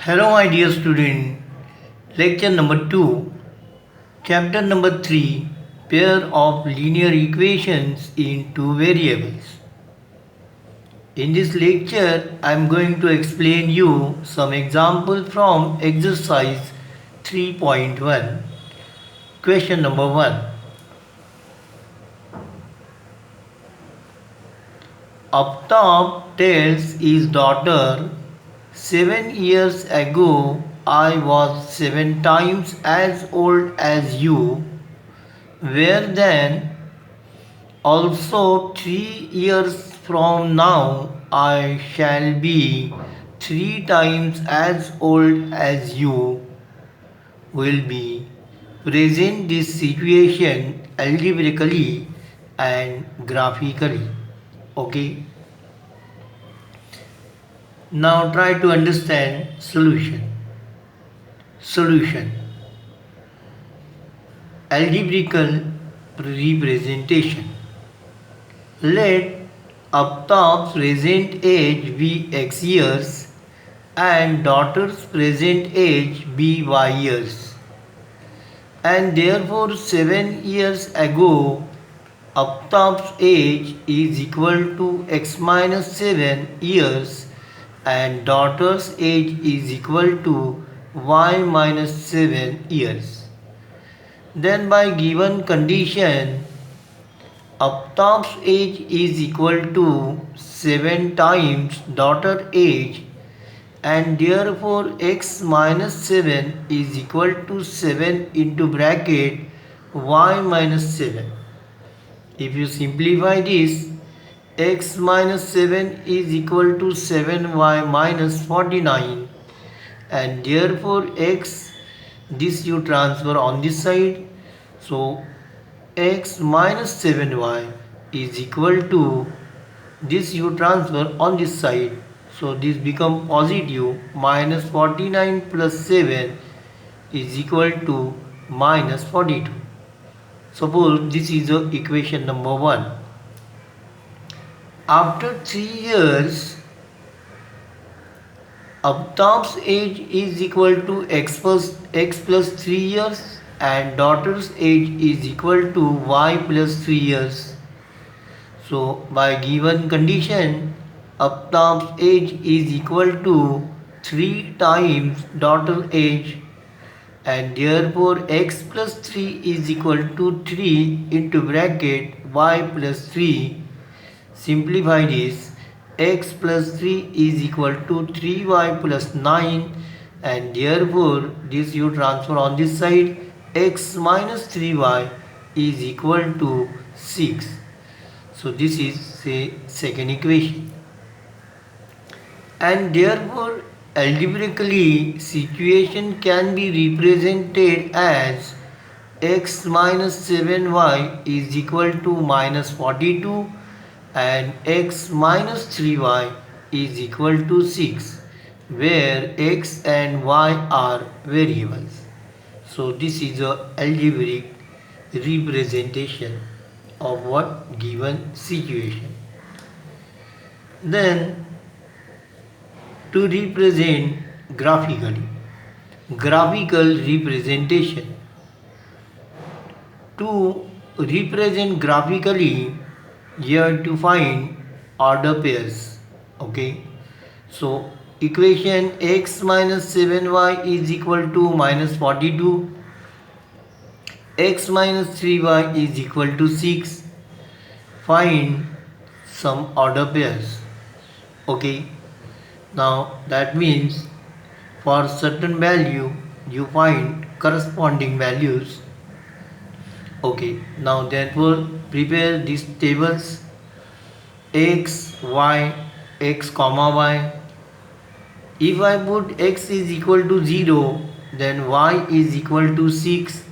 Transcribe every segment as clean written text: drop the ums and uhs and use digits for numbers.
Hello, my dear student. Lecture number 2, chapter number 3, pair of linear equations in two variables. In this lecture, I am going to explain you some examples from exercise 3.1. Question number 1. Up top tells his daughter, 7 years ago I was 7 times as old as you. Where then, also 3 years from now, I shall be 3 times as old as you. Will be present this situation algebraically and graphically. Okay. Now try to understand solution. Solution. Algebraical representation. Let up top's present age be x years and daughter's present age be y years. And therefore 7 years ago up top's age is equal to x minus 7 years and daughter's age is equal to y minus 7 years. Then by given condition, up top's age is equal to 7 times daughter age and therefore x minus 7 is equal to 7 into bracket y minus 7. If you simplify this, x minus 7 is equal to 7y minus 49 and therefore x, this you transfer on this side. So x minus 7y is equal to, this you transfer on this side. So this become positive, minus 49 plus 7 is equal to minus 42. Suppose this is the equation number 1. After 3 years, up top's age is equal to x plus 3 years and daughter's age is equal to y plus 3 years. So by given condition, up top's age is equal to 3 times daughter age and therefore x plus 3 is equal to 3 into bracket y plus 3. Simplify this, x plus 3 is equal to 3y plus 9 and therefore this you transfer on this side, x minus 3y is equal to 6. So this is say second equation. And therefore algebraically situation can be represented as x minus 7y is equal to minus 42 and x minus 3y is equal to 6, where x and y are variables. So this is a algebraic representation of what given situation. Then to represent graphically, graphical representation. To represent graphically, you have to find order pairs. Okay, so equation x minus 7y is equal to minus 42, x minus 3y is equal to 6. Find some order pairs. Okay, now that means for certain value you find corresponding values. Okay, now therefore prepare these tables x, y, x comma y. If I put x is equal to 0, then y is equal to 6.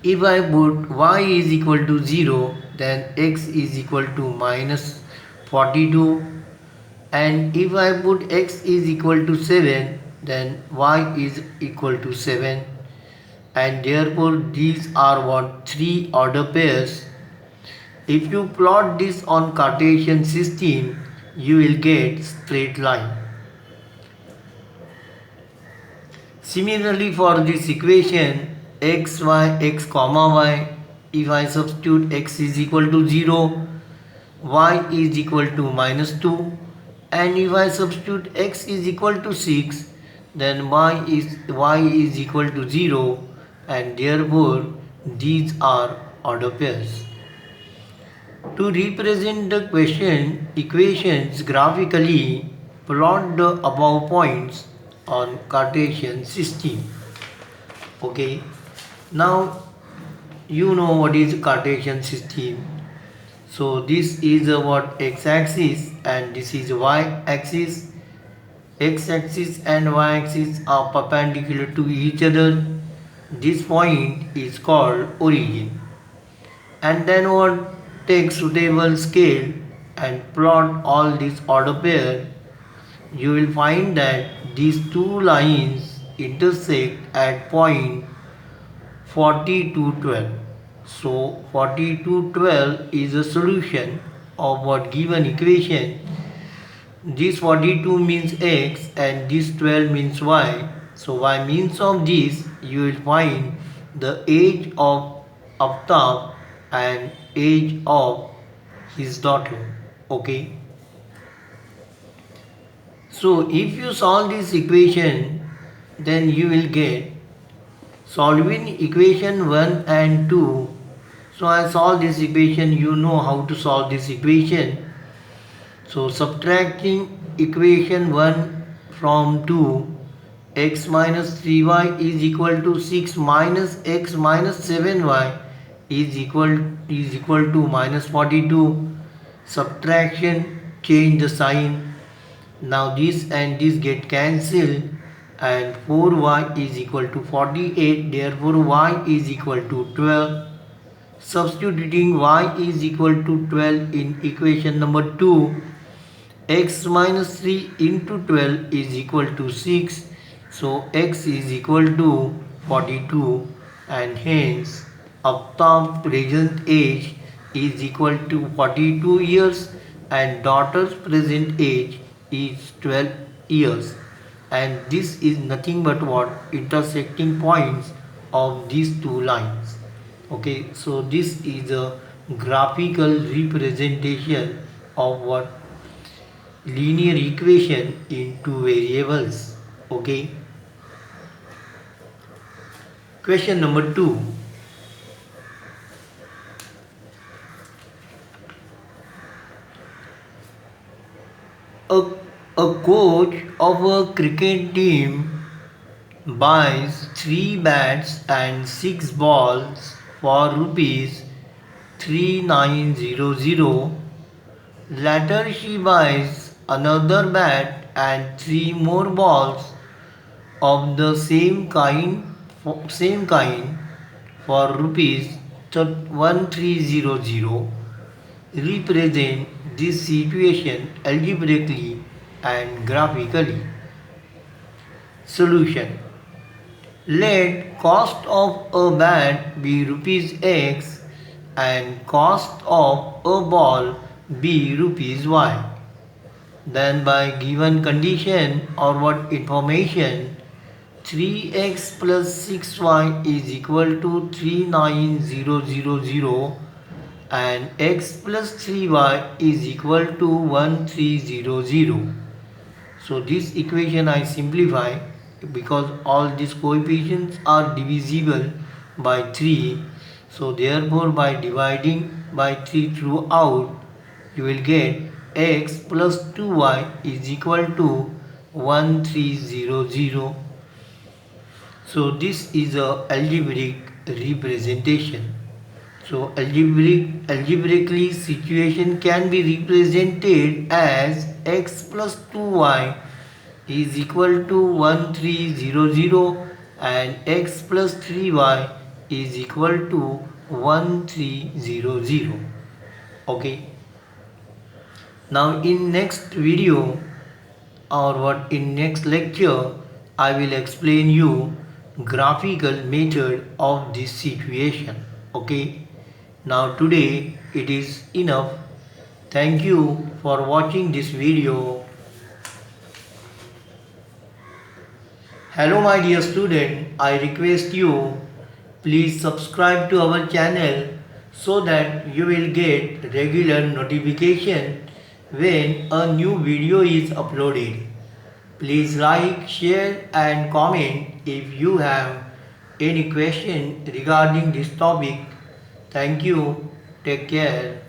If I put y is equal to 0, then x is equal to minus 42. And if I put x is equal to 7, then y is equal to 7. And therefore these are what 3 order pairs. If you plot this on Cartesian system, you will get straight line. Similarly, for this equation x y x comma y, if I substitute x is equal to 0, y is equal to -2, and if I substitute x is equal to 6, then y is equal to 0, and therefore these are order pairs. To represent the equations graphically, plot the above points on Cartesian system. Okay, now you know what is Cartesian system. So this is what x-axis and this is y-axis. X-axis and y-axis are perpendicular to each other. This point is called origin. And then what, take suitable scale and plot all this order pair. You will find that these two lines intersect at point 40 to 12. So 40 to 12 is a solution of what given equation. This 42 means x and this 12 means y. So by means of this you will find the age of Aftab and age of his daughter. Okay. So if you solve this equation, then you will get solving equation 1 and 2. So I solve this equation, you know how to solve this equation. So subtracting equation 1 from 2, x minus 3y is equal to 6 minus x minus 7y is equal to minus 42. Subtraction, change the sign. Now this and this get cancelled and 4y is equal to 48, therefore y is equal to 12. Substituting y is equal to 12 in equation number 2, x minus 3 into 12 is equal to 6. So x is equal to 42 and hence Aftab's present age is equal to 42 years and daughter's present age is 12 years. And this is nothing but what, intersecting points of these two lines. Okay, so this is a graphical representation of what, linear equation in two variables. Okay. Question number 2. A coach of a cricket team buys 3 bats and 6 balls for rupees 3900. Later she buys another bat and 3 more balls of the same kind for rupees 1300. Represent this situation algebraically and graphically. Solution. Let cost of a bat be rupees x and cost of a ball be rupees y. Then by given condition or what information, 3x plus 6y is equal to 39000 and x plus 3y is equal to 1300. So this equation I simplify because all these coefficients are divisible by 3. So therefore by dividing by 3 throughout, you will get x plus 2y is equal to 1300. So this is a algebraic representation. So algebraically situation can be represented as x plus 2y is equal to 1300 and x plus 3y is equal to 1300. Okay. Now in next video or what, in next lecture I will explain you graphical method of this situation. Okay. Now today it is enough. Thank you for watching this video. Hello my dear student, I request you please subscribe to our channel so that you will get regular notification when a new video is uploaded. Please like, share and comment if you have any question regarding this topic. Thank you. Take care.